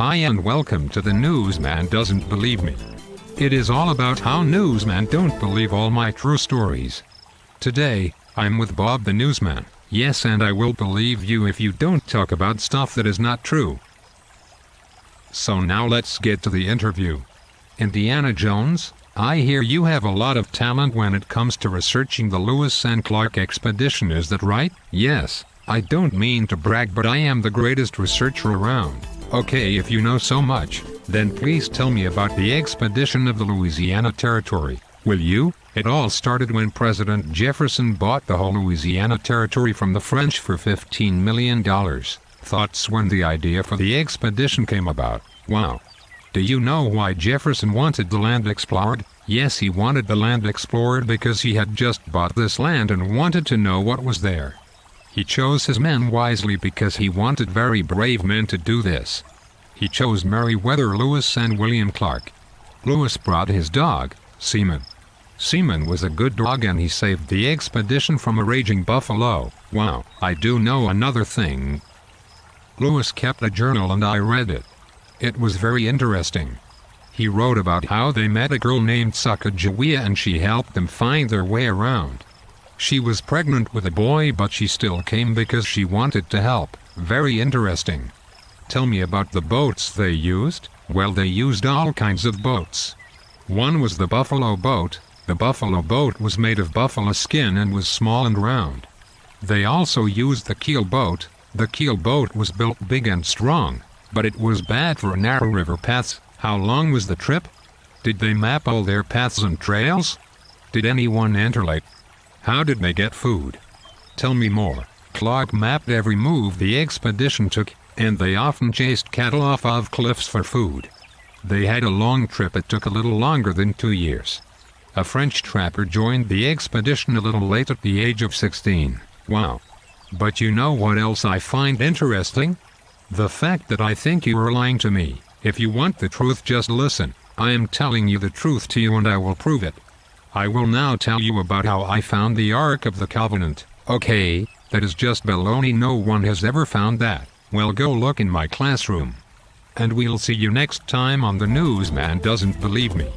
Hi and welcome to the Newsman Doesn't Believe Me. It is all about how newsmen don't believe all my true stories. Today, I'm with Bob the Newsman. Yes, and I will believe you if you don't talk about stuff that is not true. So now let's get to the interview. Indiana Jones, I hear you have a lot of talent when it comes to researching the Lewis and Clark expedition, is that right? Yes, I don't mean to brag, but I am the greatest researcher around. Okay, if you know so much, then please tell me about the expedition of the Louisiana Territory, will you? It all started when President Jefferson bought the whole Louisiana Territory from the French for $15 million. Thoughts when the idea for the expedition came about? Wow. Do you know why Jefferson wanted the land explored? Yes, he wanted the land explored because he had just bought this land and wanted to know what was there. He chose his men wisely because he wanted very brave men to do this. He chose Meriwether Lewis and William Clark. Lewis brought his dog, Seaman. Seaman was a good dog and he saved the expedition from a raging buffalo. Wow, I do know another thing. Lewis kept a journal and I read it. It was very interesting. He wrote about how they met a girl named Sacagawea and she helped them find their way around. She was pregnant with a boy, but she still came because she wanted to help. Very interesting. Tell me about the boats they used. Well, they used all kinds of boats. One was the buffalo boat. The buffalo boat was made of buffalo skin and was small and round. They also used the keel boat. The keel boat was built big and strong, but it was bad for narrow river paths. How long was the trip? Did they map all their paths and trails? Did anyone enter late? How did they get food? Tell me more. Clark mapped every move the expedition took, and they often chased cattle off of cliffs for food. They had a long trip. It took a little longer than 2 years. A French trapper joined the expedition a little late at the age of 16. Wow. But you know what else I find interesting? The fact that I think you are lying to me. If you want the truth, just listen. I am telling you the truth to you and I will prove it. I will now tell you about how I found the Ark of the Covenant. Okay, that is just baloney. No one has ever found that. Well, go look in my classroom. And we'll see you next time on The Newsman Doesn't Believe Me.